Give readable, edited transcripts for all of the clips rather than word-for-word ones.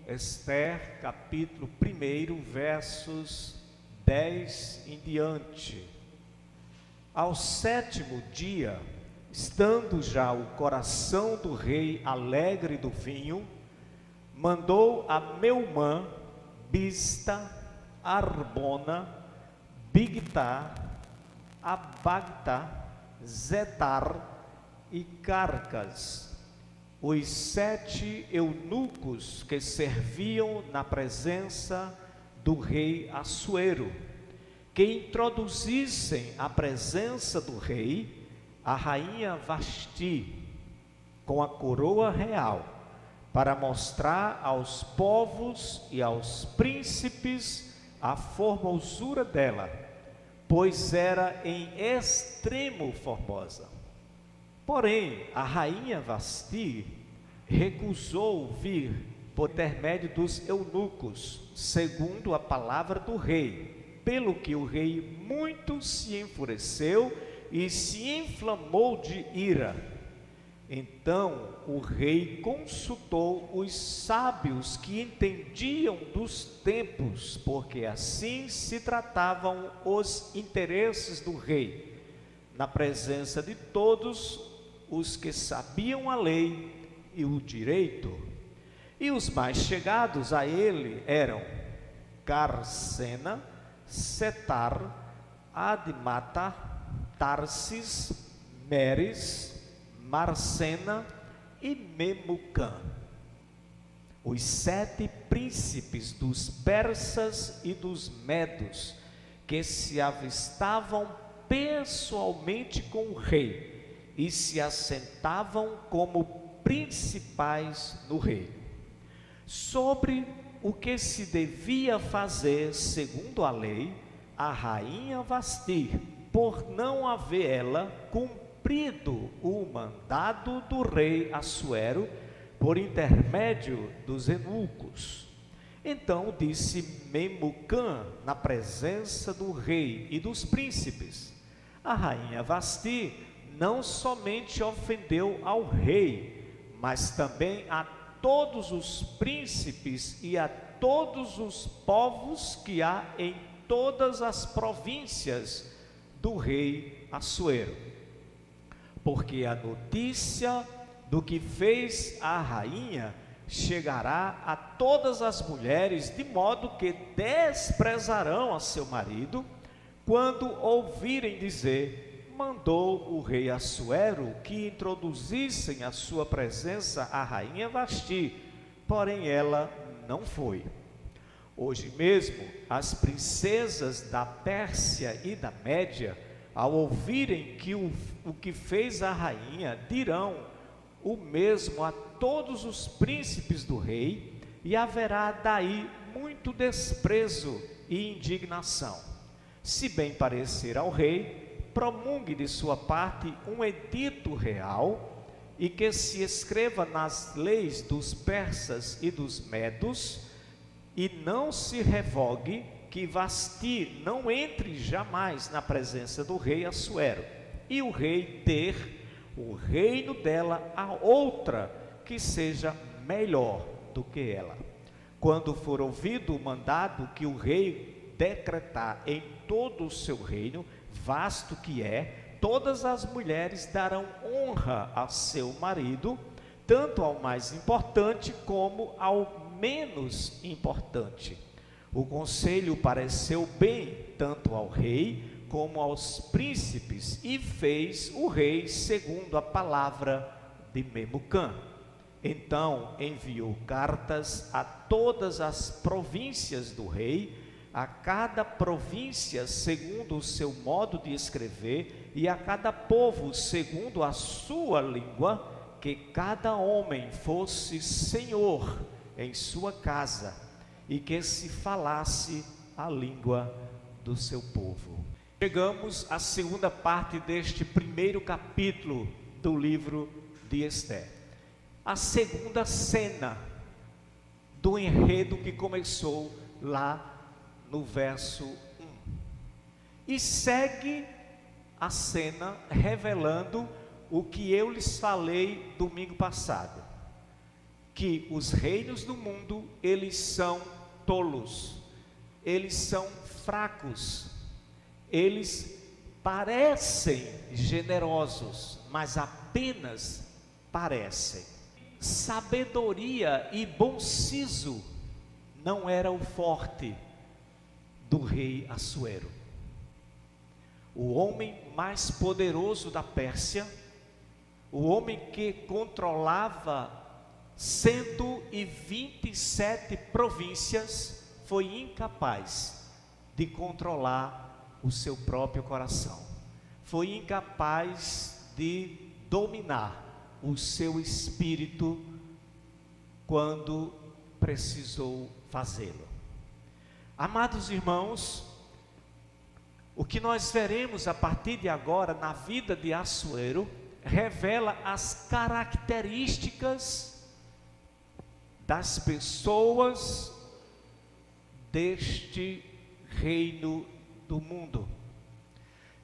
Esther, capítulo 1, versos 10 em diante. Ao 7º dia, estando já o coração do rei alegre do vinho, mandou a Meumã, Bizta, Arbona, Bigtá, Abagtá, Zetar e Carcas, os 7 eunucos que serviam na presença do rei Assuero, que introduzissem à presença do rei a rainha Vasti, com a coroa real, para mostrar aos povos e aos príncipes a formosura dela, pois era em extremo formosa. Porém, a rainha Vasti recusou vir por intermédio dos eunucos, segundo a palavra do rei, pelo que o rei muito se enfureceu e se inflamou de ira. Então o rei consultou os sábios que entendiam dos tempos, porque assim se tratavam os interesses do rei, na presença de todos os que sabiam a lei e o direito. E os mais chegados a ele eram Carcena, Setar, Admata, Tarsis, Meres, Marcena e Memucã, os 7 príncipes dos persas e dos medos, que se avistavam pessoalmente com o rei e se assentavam como principais no reino, sobre o que se devia fazer segundo a lei, a rainha Vasti, por não haver ela cumprido o mandado do rei Assuero por intermédio dos eunucos. Então disse Memucã na presença do rei e dos príncipes: a rainha Vasti não somente ofendeu ao rei, mas também a todos os príncipes e a todos os povos que há em todas as províncias do rei Assuero, porque a notícia do que fez a rainha chegará a todas as mulheres, de modo que desprezarão a seu marido, quando ouvirem dizer: mandou o rei Assuero que introduzissem à sua presença a rainha Vasti, porém ela não foi. Hoje mesmo, as princesas da Pérsia e da Média, ao ouvirem que o que fez a rainha, dirão o mesmo a todos os príncipes do rei, e haverá daí muito desprezo e indignação. Se bem parecer ao rei, promulgue de sua parte um edito real, e que se escreva nas leis dos persas e dos medos, e não se revogue, que Vasti não entre jamais na presença do rei Assuero, e o rei ter o reino dela a outra que seja melhor do que ela. Quando for ouvido o mandado que o rei decretar em todo o seu reino, vasto que é, todas as mulheres darão honra a seu marido, tanto ao mais importante como ao menos importante. O conselho pareceu bem tanto ao rei como aos príncipes, e fez o rei segundo a palavra de Memucã. Então enviou cartas a todas as províncias do rei, a cada província segundo o seu modo de escrever, e a cada povo segundo a sua língua, que cada homem fosse senhor em sua casa, e que se falasse a língua do seu povo. Chegamos à segunda parte deste primeiro capítulo do livro de Esther, a segunda cena do enredo que começou lá no verso 1, e segue a cena revelando o que eu lhes falei domingo passado, que os reinos do mundo eles são tolos, eles são fracos, eles parecem generosos, mas apenas parecem. Sabedoria e bom siso não era o forte do rei Assuero. O homem mais poderoso da Pérsia, o homem que controlava 127 províncias, foi incapaz de controlar o seu próprio coração, foi incapaz de dominar o seu espírito quando precisou fazê-lo. Amados irmãos, o que nós veremos a partir de agora na vida de Assuero revela as características das pessoas deste reino do mundo,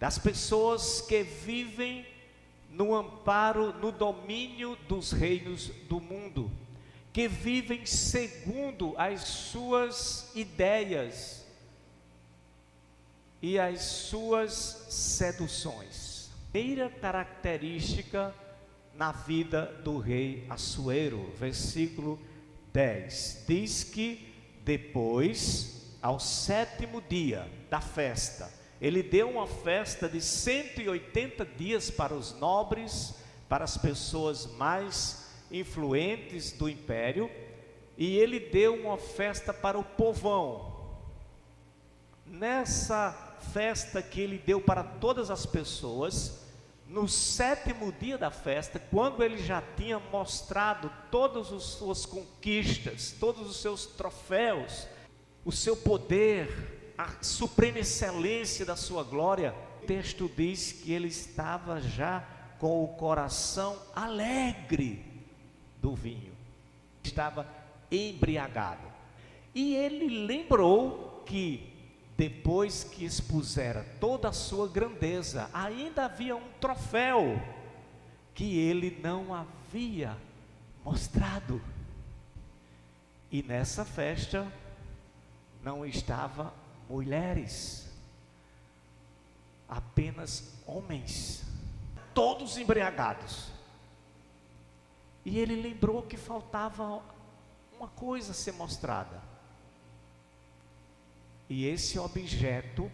das pessoas que vivem no amparo, no domínio dos reinos do mundo, que vivem segundo as suas ideias e as suas seduções. Primeira característica na vida do rei Assuero, versículo 10, diz que depois, ao 7º dia da festa, ele deu uma festa de 180 dias para os nobres, para as pessoas mais influentes do império, e ele deu uma festa para o povão. Nessa festa que ele deu para todas as pessoas, no 7º dia da festa, quando ele já tinha mostrado todas as suas conquistas, todos os seus troféus, o seu poder, a suprema excelência da sua glória, o texto diz que ele estava já com o coração alegre do vinho, estava embriagado, e ele lembrou que depois que expusera toda a sua grandeza, ainda havia um troféu que ele não havia mostrado, e nessa festa não estava mulheres, apenas homens, todos embriagados. E ele lembrou que faltava uma coisa a ser mostrada, e esse objeto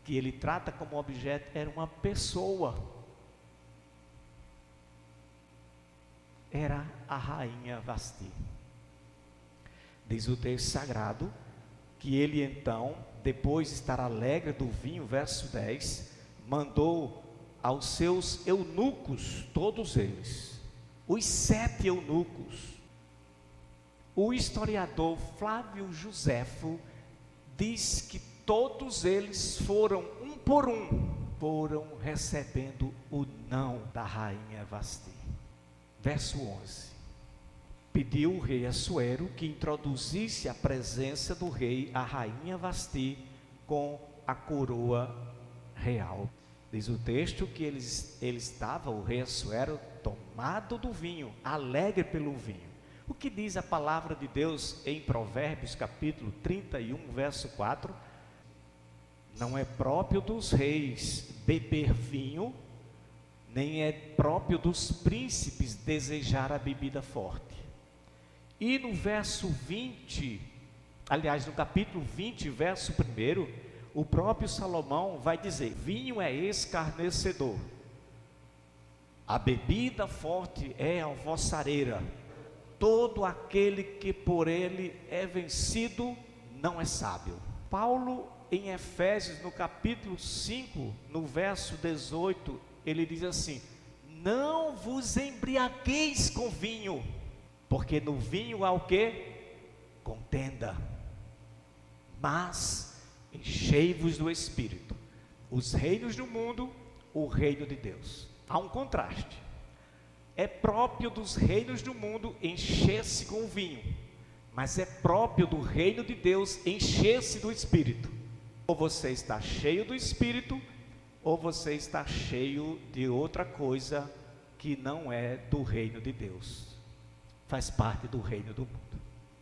que ele trata como objeto era uma pessoa, era a rainha Vasti. Diz o texto sagrado que ele então, depois de estar alegre do vinho, verso 10, mandou aos seus eunucos, todos eles, os 7 eunucos. O historiador Flávio Joséfo diz que todos eles foram, um por um, foram recebendo o não da rainha Vasti. Verso 11. Pediu o rei Assuero que introduzisse à presença do rei a rainha Vasti com a coroa real. Diz o texto que ele estava, o rei Assuero, tomado do vinho, alegre pelo vinho. O que diz a palavra de Deus em Provérbios capítulo 31, verso 4? Não é próprio dos reis beber vinho, nem é próprio dos príncipes desejar a bebida forte. E no verso 20, aliás, no capítulo 20, verso 1, o próprio Salomão vai dizer: vinho é escarnecedor, a bebida forte é alvossareira, todo aquele que por ele é vencido não é sábio. Paulo, em Efésios, no capítulo 5, no verso 18, ele diz assim: não vos embriagueis com vinho, porque no vinho há o que? Contenda. Mas enchei-vos do Espírito. Os reinos do mundo, o reino de Deus. Há um contraste. É próprio dos reinos do mundo encher-se com o vinho, mas é próprio do reino de Deus encher-se do Espírito. Ou você está cheio do Espírito, ou você está cheio de outra coisa que não é do reino de Deus, faz parte do reino do mundo.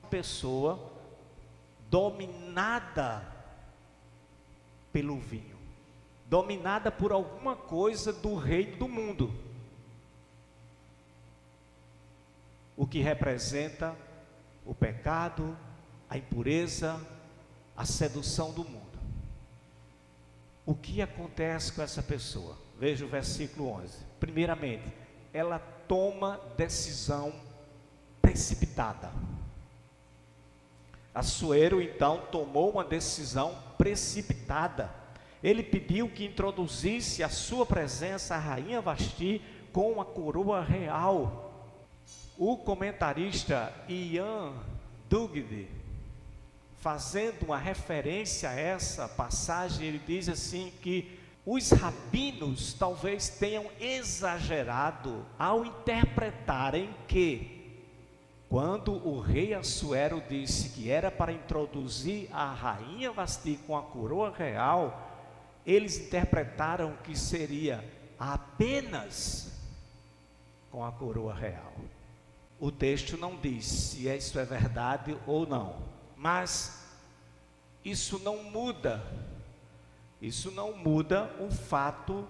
pessoa dominada pelo vinho, dominada por alguma coisa do reino do mundo, o que representa o pecado, a impureza, a sedução do mundo. O que acontece com essa pessoa? Veja o versículo 11. Primeiramente, ela toma decisão precipitada. Assuero então tomou uma decisão precipitada. Ele pediu que introduzisse à sua presença a rainha Vasti com a coroa real. O comentarista Ian Dugdale, fazendo uma referência a essa passagem, ele diz assim que os rabinos talvez tenham exagerado ao interpretarem que, quando o rei Assuero disse que era para introduzir a rainha Vasti com a coroa real, eles interpretaram que seria apenas com a coroa real. O texto não diz se isso é verdade ou não, mas isso não muda o fato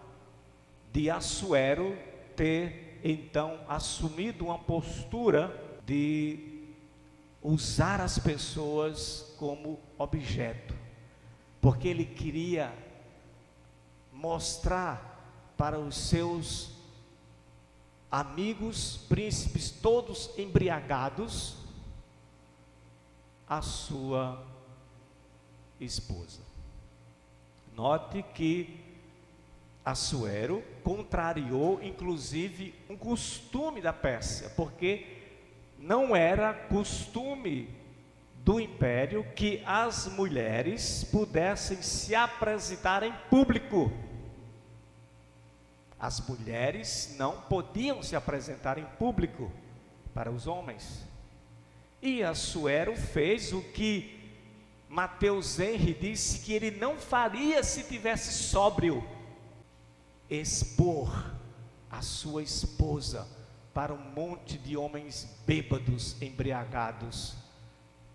de Assuero ter então assumido uma postura de usar as pessoas como objeto, porque ele queria mostrar para os seus amigos, príncipes, todos embriagados, a sua esposa. Note que Assuero contrariou inclusive um costume da Pérsia, porque não era costume do império que as mulheres pudessem se apresentar em público. As mulheres não podiam se apresentar em público para os homens. E Assuero fez o que Mateus Henry disse que ele não faria se tivesse sóbrio: expor a sua esposa para um monte de homens bêbados, embriagados,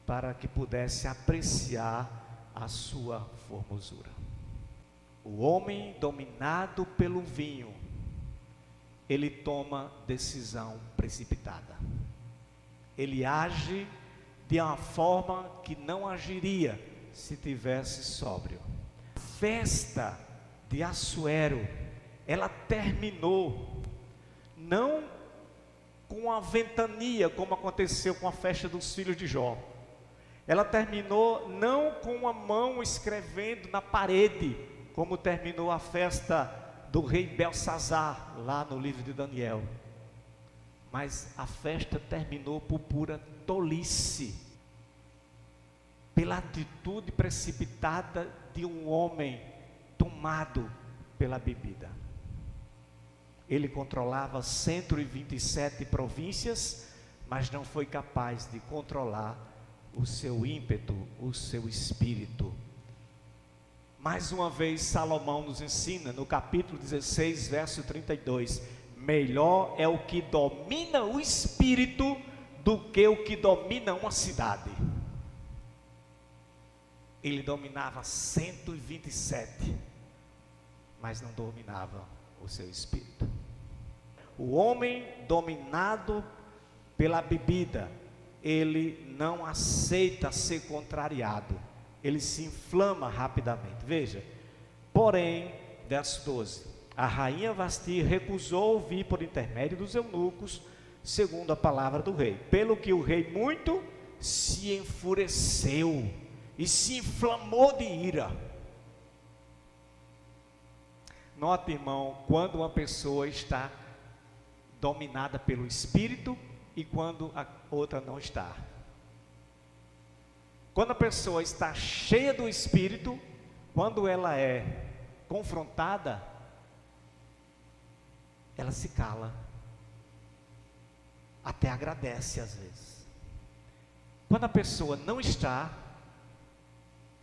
para que pudesse apreciar a sua formosura. O homem dominado pelo vinho, ele toma decisão precipitada. Ele age de uma forma que não agiria se tivesse sóbrio. A festa de Assuero, ela terminou não com uma ventania, como aconteceu com a festa dos filhos de Jó. Ela terminou não com uma mão escrevendo na parede, como terminou a festa do rei Belsazar, lá no livro de Daniel. Mas a festa terminou por pura tolice, pela atitude precipitada de um homem tomado pela bebida. Ele controlava 127 províncias, mas não foi capaz de controlar o seu ímpeto, o seu espírito. Mais uma vez Salomão nos ensina no capítulo 16, verso 32, melhor é o que domina o espírito do que o que domina uma cidade. Ele dominava 127, mas não dominava o seu espírito. O homem dominado pela bebida, ele não aceita ser contrariado, ele se inflama rapidamente. Veja, porém, verso 12, a rainha Vasti recusou ouvir por intermédio dos eunucos, segundo a palavra do rei, pelo que o rei muito se enfureceu e se inflamou de ira. Note, irmão, quando uma pessoa está dominada pelo espírito e quando a outra não está. Quando a pessoa está cheia do espírito, quando ela é confrontada, ela se cala, até agradece às vezes. Quando a pessoa não está,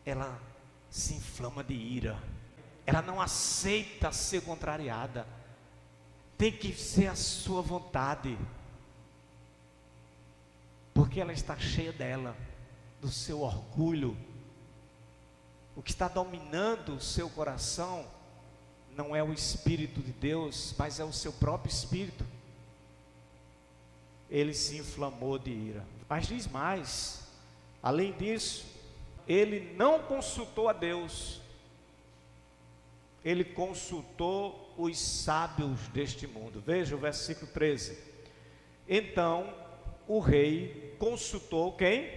ela se inflama de ira, ela não aceita ser contrariada, tem que ser a sua vontade. porque ela está cheia dela, do seu orgulho. O que está dominando o seu coração não é o Espírito de Deus, mas é o seu próprio espírito. Ele se inflamou de ira. Mas diz mais, além disso, ele não consultou a Deus, ele consultou os sábios deste mundo. Veja o versículo 13. Então o rei consultou quem?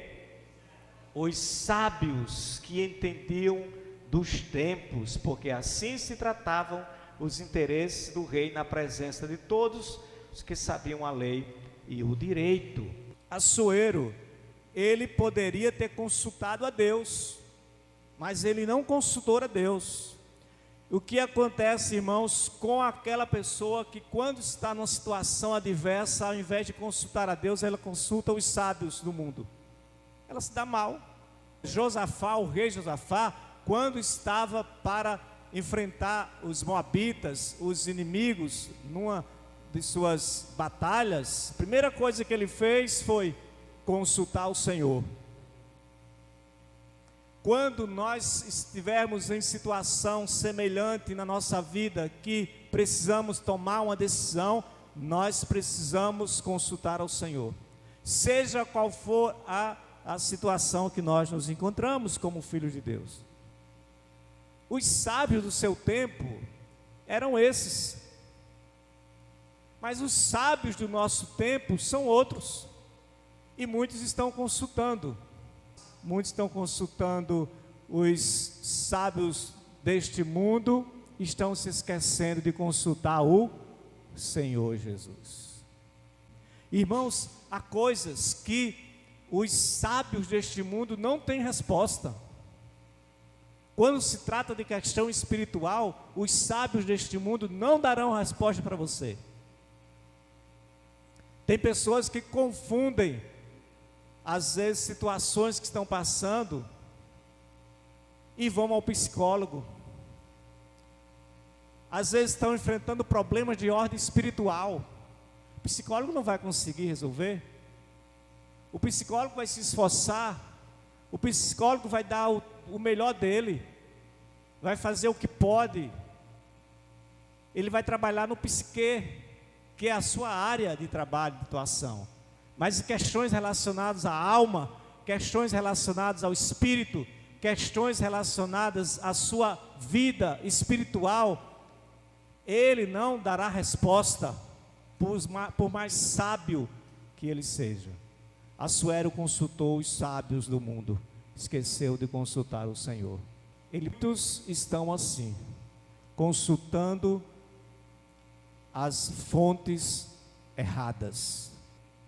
Os sábios que entendiam dos tempos, porque assim se tratavam os interesses do rei na presença de todos os que sabiam a lei e o direito. Assuero, ele poderia ter consultado a Deus, mas ele não consultou a Deus. O que acontece, irmãos, com aquela pessoa que, quando está numa situação adversa, ao invés de consultar a Deus, ela consulta os sábios do mundo? Ela se dá mal. Josafá, o rei Josafá, quando estava para enfrentar os moabitas, os inimigos, numa de suas batalhas, a primeira coisa que ele fez foi consultar o Senhor. Quando nós estivermos em situação semelhante na nossa vida, que precisamos tomar uma decisão, nós precisamos consultar ao Senhor. Seja qual for a situação que nós nos encontramos como filhos de Deus. Os sábios do seu tempo eram esses. Mas os sábios do nosso tempo são outros. E muitos estão consultando. Muitos estão consultando os sábios deste mundo, estão se esquecendo de consultar o Senhor Jesus. Irmãos, há coisas que os sábios deste mundo não têm resposta. Quando se trata de questão espiritual, os sábios deste mundo não darão resposta para você. Tem pessoas que confundem, às vezes, situações que estão passando e vão ao psicólogo. Às vezes estão enfrentando problemas de ordem espiritual. O psicólogo não vai conseguir resolver. O psicólogo vai se esforçar. O psicólogo vai dar o melhor dele. Vai fazer o que pode. Ele vai trabalhar no psique, que é a sua área de trabalho, de atuação. Mas questões relacionadas à alma, questões relacionadas ao espírito, questões relacionadas à sua vida espiritual, ele não dará resposta, por mais sábio que ele seja. Assuero consultou os sábios do mundo, esqueceu de consultar o Senhor. Muitos estão assim, consultando as fontes erradas.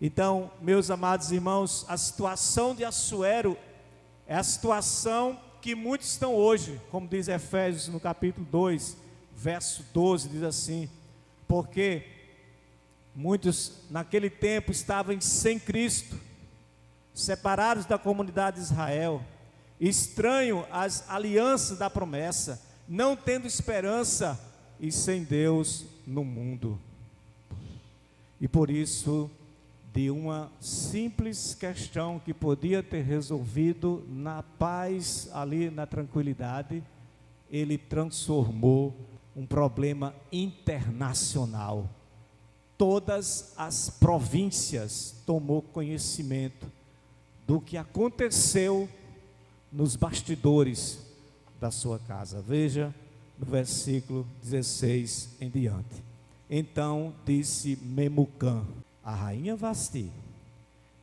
Então, meus amados irmãos, a situação de Assuero é a situação que muitos estão hoje, como diz Efésios no capítulo 2, verso 12, diz assim: porque muitos naquele tempo estavam sem Cristo, separados da comunidade de Israel, estranho às alianças da promessa, não tendo esperança e sem Deus no mundo. E por isso, de uma simples questão que podia ter resolvido na paz, ali na tranquilidade, ele transformou um problema internacional. Todas as províncias tomou conhecimento do que aconteceu nos bastidores da sua casa. Veja no versículo 16 em diante. Então disse Memucã, a rainha Vasti,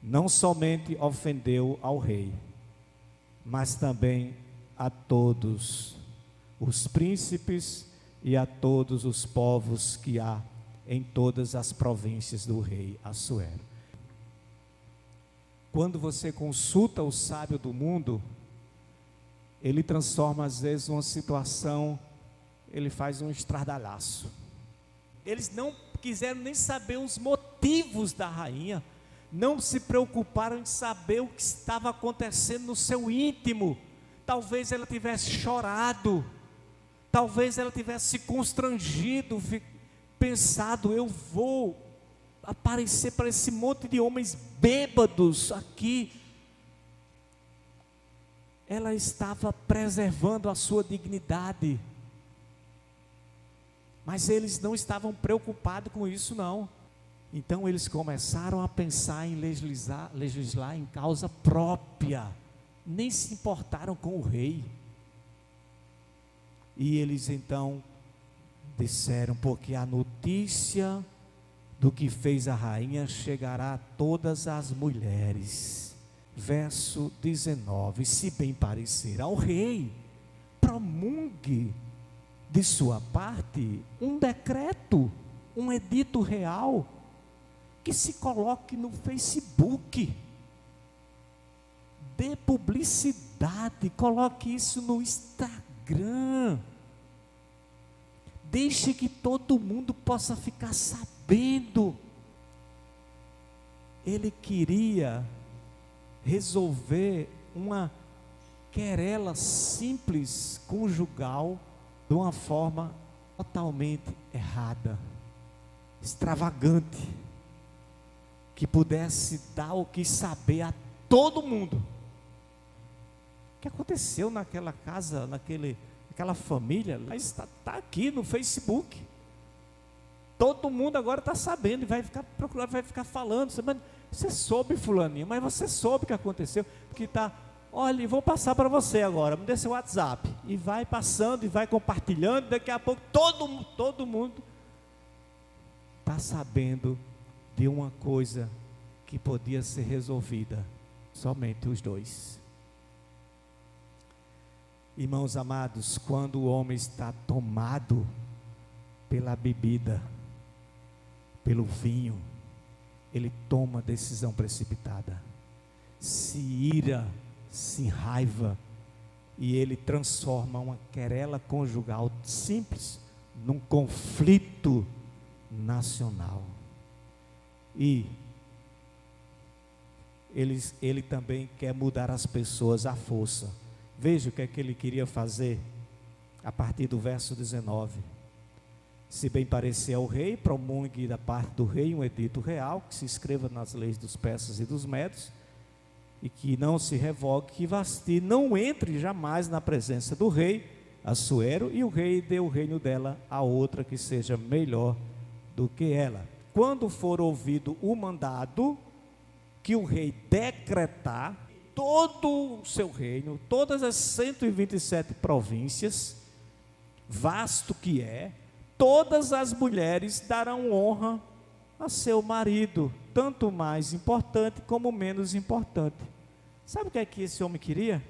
não somente ofendeu ao rei, mas também a todos os príncipes e a todos os povos que há em todas as províncias do rei Assuero. Quando você consulta o sábio do mundo, ele transforma às vezes uma situação, ele faz um estardalhaço. Eles não quiseram nem saber os motivos da rainha, não se preocuparam em saber o que estava acontecendo no seu íntimo. Talvez ela tivesse chorado, talvez ela tivesse se constrangido, pensado, eu vou aparecer para esse monte de homens bêbados aqui. Ela estava preservando a sua dignidade. Mas eles não estavam preocupados com isso, não. Então eles começaram a pensar em legislar em causa própria. Nem se importaram com o rei. E eles então disseram, porque a notícia do que fez a rainha chegará a todas as mulheres. Verso 19, se bem parecer ao rei, promulgue de sua parte um decreto, um edito real, que se coloque no Facebook, dê publicidade, coloque isso no Instagram, deixe que todo mundo possa ficar sabendo. Ele queria resolver uma querela simples, conjugal, de uma forma totalmente errada, extravagante, que pudesse dar o que saber a todo mundo. O que aconteceu naquela casa, naquela família, está aqui no Facebook. Todo mundo agora está sabendo e vai ficar procurando, vai ficar falando. Você soube, fulaninho, mas você soube o que aconteceu, porque está, olha, vou passar para você agora, me dê seu WhatsApp, e vai passando, e vai compartilhando, daqui a pouco todo mundo está sabendo de uma coisa que podia ser resolvida, somente os dois. Irmãos amados, quando o homem está tomado pela bebida, pelo vinho, ele toma decisão precipitada, se ira, se raiva, e ele transforma uma querela conjugal simples num conflito nacional. E ele também quer mudar as pessoas à força. Veja o que é que ele queria fazer a partir do verso 19. Se bem parecer ao rei, promulgue da parte do rei um edito real, que se escreva nas leis dos persas e dos medos, e que não se revogue, que Vasti não entre jamais na presença do rei Assuero, e o rei dê o reino dela a outra que seja melhor do que ela. Quando for ouvido o mandado, que o rei decretar, todo o seu reino, todas as 127 províncias, vasto que é, todas as mulheres darão honra a seu marido, tanto mais importante como menos importante. Sabe o que é que esse homem queria?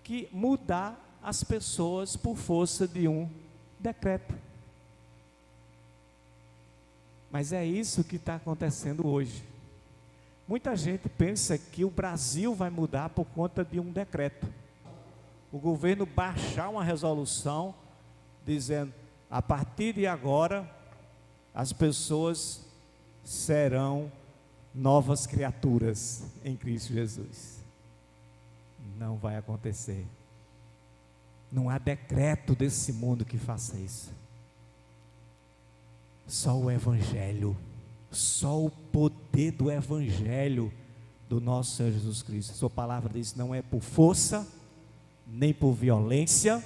Que mudar as pessoas por força de um decreto. Mas é isso que está acontecendo hoje. Muita gente pensa que o Brasil vai mudar por conta de um decreto. O governo baixar uma resolução dizendo, a partir de agora, as pessoas serão novas criaturas em Cristo Jesus. Não vai acontecer. Não há decreto desse mundo que faça isso. Só o Evangelho, só o poder do Evangelho do nosso Senhor Jesus Cristo. Sua palavra diz, não é por força, nem por violência,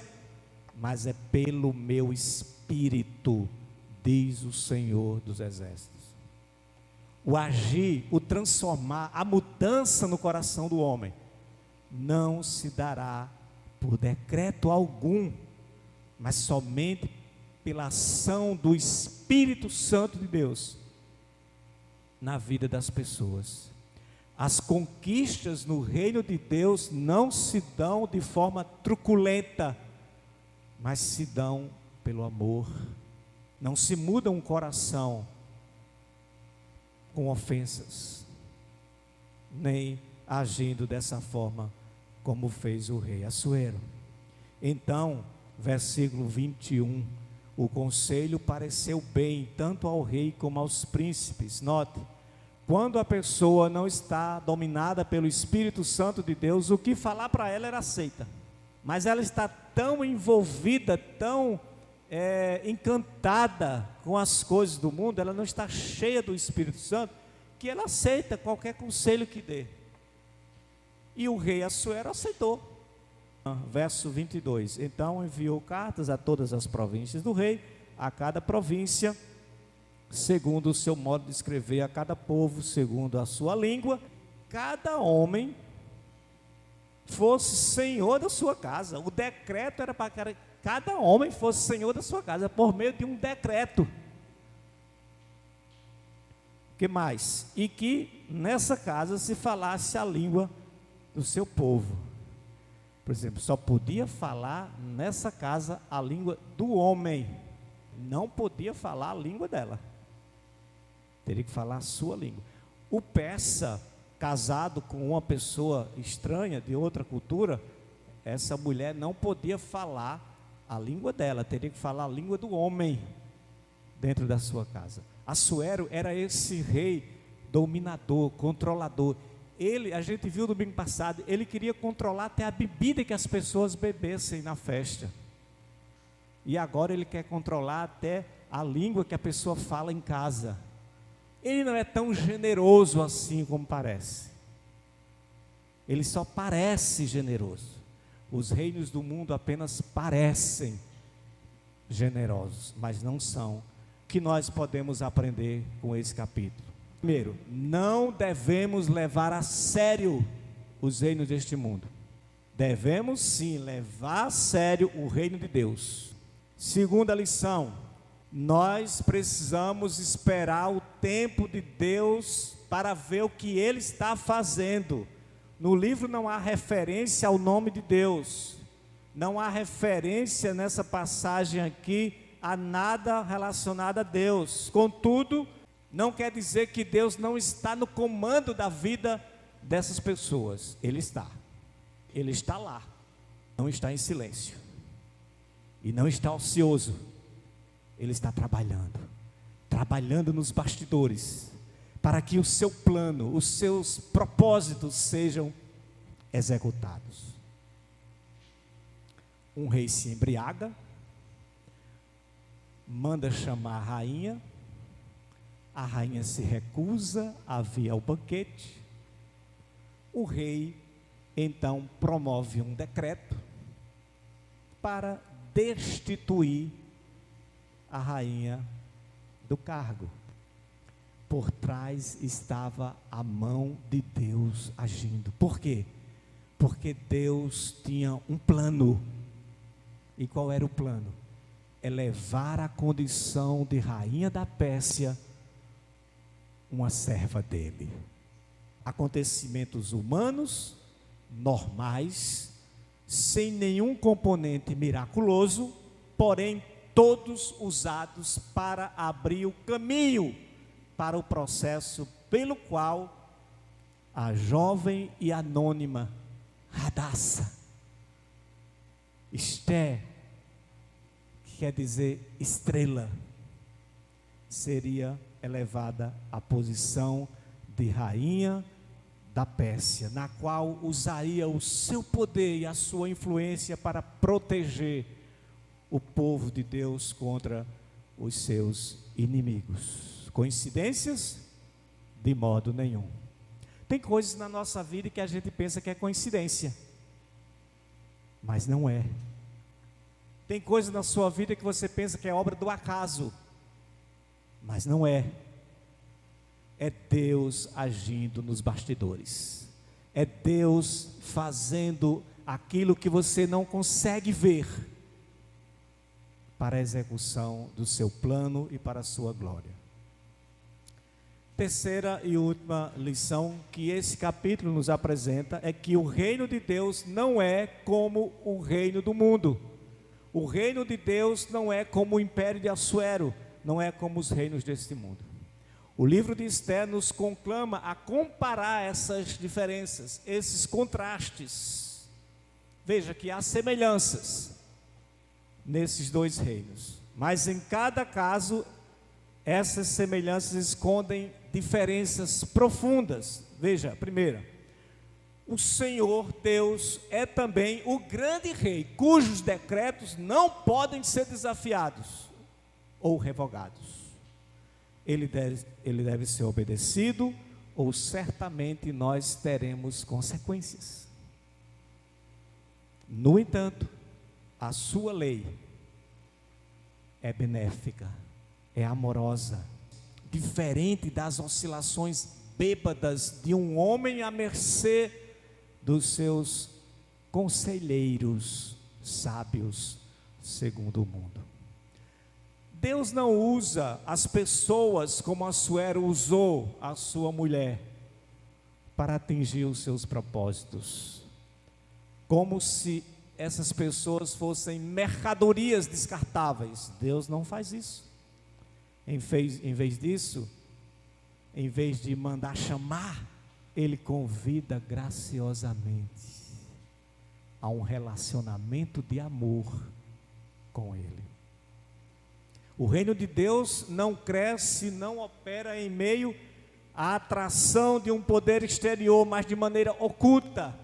mas é pelo meu Espírito, diz o Senhor dos Exércitos. O agir, o transformar, a mudança no coração do homem, não se dará por decreto algum, mas somente pela ação do Espírito Santo de Deus na vida das pessoas. As conquistas no reino de Deus não se dão de forma truculenta, mas se dão pelo amor. Não se muda um coração com ofensas, nem agindo dessa forma como fez o rei Assuero. Então, versículo 21, o conselho pareceu bem tanto ao rei como aos príncipes. Note, quando a pessoa não está dominada pelo Espírito Santo de Deus, o que falar para ela era aceita, mas ela está tão envolvida, tão encantada com as coisas do mundo, ela não está cheia do Espírito Santo, que ela aceita qualquer conselho que dê. E o rei Assuero aceitou. Verso 22, então enviou cartas a todas as províncias do rei, a cada província, segundo o seu modo de escrever, a cada povo, segundo a sua língua, cada homem fosse senhor da sua casa. O decreto era para que cada homem fosse senhor da sua casa, por meio de um decreto. Que mais? E que nessa casa se falasse a língua do seu povo. Por exemplo, só podia falar nessa casa a língua do homem, não podia falar a língua dela, teria que falar a sua língua. O persa, casado com uma pessoa estranha, de outra cultura, essa mulher não podia falar a língua dela, teria que falar a língua do homem dentro da sua casa. Assuero era esse rei dominador, controlador. Ele, a gente viu no domingo passado, ele queria controlar até a bebida que as pessoas bebessem na festa. E agora ele quer controlar até a língua que a pessoa fala em casa. Ele não é tão generoso assim como parece. Ele só parece generoso. Os reinos do mundo apenas parecem generosos, mas não são. O que nós podemos aprender com esse capítulo? Primeiro, não devemos levar a sério os reinos deste mundo. Devemos sim levar a sério o reino de Deus. Segunda lição, nós precisamos esperar o tempo de Deus para ver o que Ele está fazendo. No livro não há referência ao nome de Deus, não há referência nessa passagem aqui a nada relacionado a Deus. Contudo, não quer dizer que Deus não está no comando da vida dessas pessoas. Ele está lá, não está em silêncio, e não está ocioso. Ele está trabalhando nos bastidores, para que o seu plano, os seus propósitos sejam executados. Um rei se embriaga, manda chamar a rainha se recusa a vir ao banquete. O rei então promove um decreto para destituir a rainha do cargo. Por trás estava a mão de Deus agindo. Por quê? Porque Deus tinha um plano. E qual era o plano? Elevar a condição de rainha da Pérsia uma serva dele. Acontecimentos humanos, normais, sem nenhum componente miraculoso, porém todos usados para abrir o caminho para o processo pelo qual a jovem e anônima Radassa, Esther, que quer dizer estrela, seria elevada à posição de rainha da Pérsia, na qual usaria o seu poder e a sua influência para proteger o povo de Deus contra os seus inimigos. Coincidências? De modo nenhum. Tem coisas na nossa vida que a gente pensa que é coincidência, mas não é. Tem coisas na sua vida que você pensa que é obra do acaso, mas não é. É Deus agindo nos bastidores. É Deus fazendo aquilo que você não consegue ver para a execução do seu plano e para a sua glória. Terceira e última lição que esse capítulo nos apresenta é que o reino de Deus não é como o reino do mundo. O reino de Deus não é como o império de Assuero, não é como os reinos deste mundo. O livro de Esther nos conclama a comparar essas diferenças, esses contrastes. Veja que há semelhanças nesses dois reinos, mas em cada caso essas semelhanças escondem diferenças profundas. Veja, primeira, o Senhor Deus é também o grande rei, cujos decretos não podem ser desafiados ou revogados. Ele deve ser obedecido, ou certamente nós teremos consequências. No entanto, a sua lei é benéfica, é amorosa, diferente das oscilações bêbadas de um homem à mercê dos seus conselheiros sábios segundo o mundo. Deus não usa as pessoas como Assuero usou a sua mulher para atingir os seus propósitos, como se essas pessoas fossem mercadorias descartáveis. Deus não faz isso. Em vez disso, em vez de mandar chamar, Ele convida graciosamente a um relacionamento de amor com Ele. O reino de Deus não cresce, não opera em meio à atração de um poder exterior, mas de maneira oculta,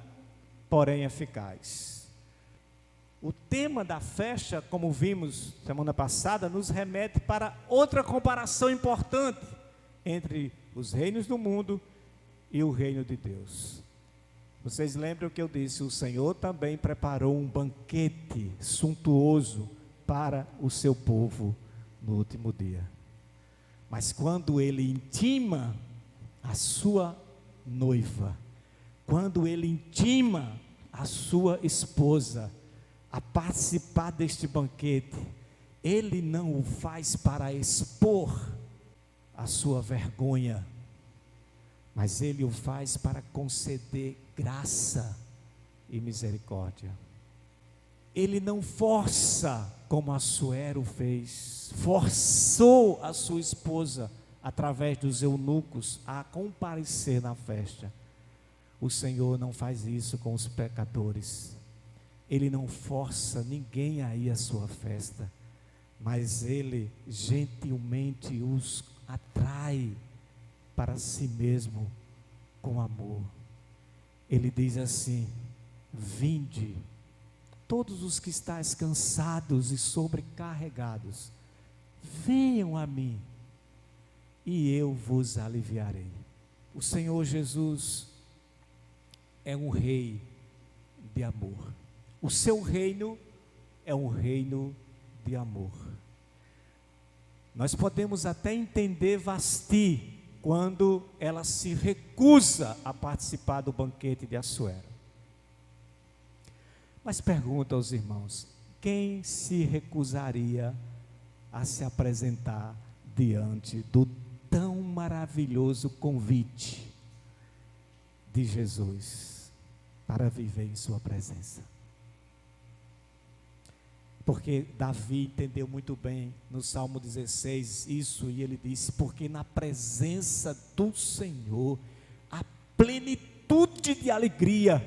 porém eficaz. O tema da festa, como vimos semana passada, nos remete para outra comparação importante entre os reinos do mundo e o reino de Deus. Vocês lembram que eu disse, o Senhor também preparou um banquete suntuoso para o seu povo no último dia. Mas quando Ele intima a sua noiva, quando Ele intima a sua esposa a participar deste banquete, Ele não o faz para expor a sua vergonha, mas Ele o faz para conceder graça e misericórdia. Ele não força como Assuero fez, forçou a sua esposa através dos eunucos a comparecer na festa. O Senhor não faz isso com os pecadores. Ele não força ninguém a ir à sua festa, mas Ele gentilmente os atrai para si mesmo com amor. Ele diz assim: vinde, todos os que estáis cansados e sobrecarregados, venham a mim, e eu vos aliviarei. O Senhor Jesus é um rei de amor. O seu reino é um reino de amor. Nós podemos até entender Vasti quando ela se recusa a participar do banquete de Assuero. Mas pergunto aos irmãos, quem se recusaria a se apresentar diante do tão maravilhoso convite de Jesus para viver em sua presença? Porque Davi entendeu muito bem no Salmo 16 isso, e ele disse: porque na presença do Senhor há plenitude de alegria,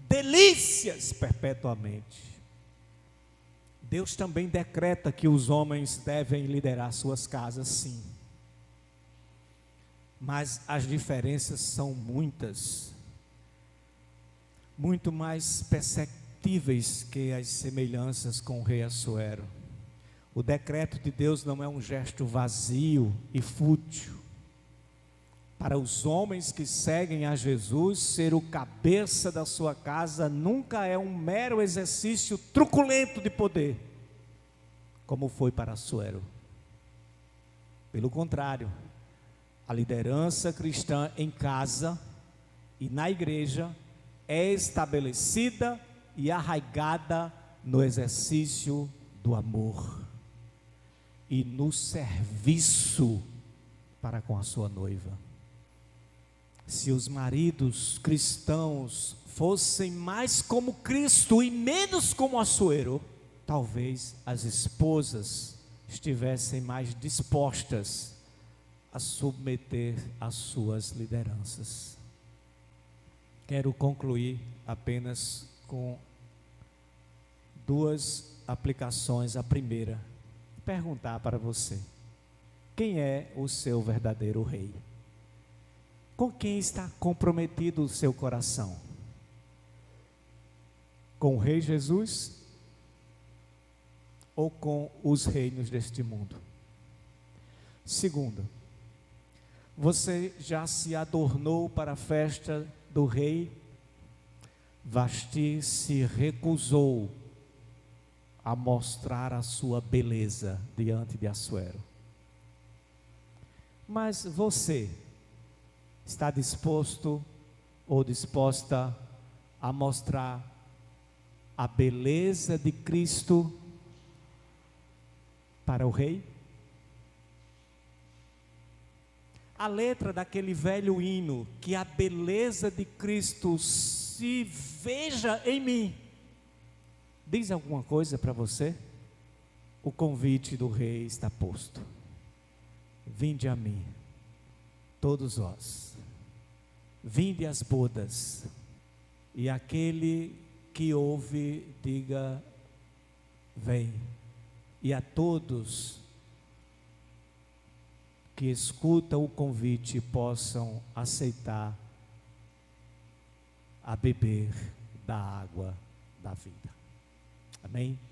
delícias perpetuamente. Deus também decreta que os homens devem liderar suas casas, sim, mas as diferenças são muitas, muito mais perceptíveis que as semelhanças com o rei Assuero. O decreto de Deus não é um gesto vazio e fútil. Para os homens que seguem a Jesus, ser o cabeça da sua casa nunca é um mero exercício truculento de poder, como foi para Assuero. Pelo contrário, a liderança cristã em casa e na igreja é estabelecida e arraigada no exercício do amor e no serviço para com a sua noiva. Se os maridos cristãos fossem mais como Cristo e menos como Assuero, talvez as esposas estivessem mais dispostas a submeter as suas lideranças. Quero concluir apenas com duas aplicações. A primeira, perguntar para você: quem é o seu verdadeiro rei? Com quem está comprometido o seu coração? Com o Rei Jesus ou com os reinos deste mundo? Segundo, você já se adornou para a festa do rei? Vasti se recusou a mostrar a sua beleza diante de Assuero. Mas você está disposto ou disposta a mostrar a beleza de Cristo para o rei? A letra daquele velho hino, que a beleza de Cristo se veja em mim, diz alguma coisa para você? O convite do rei está posto. Vinde a mim, todos vós, vinde às bodas, e aquele que ouve, diga, vem. E a todos que escutam o convite possam aceitar a beber da água da vida. Amém?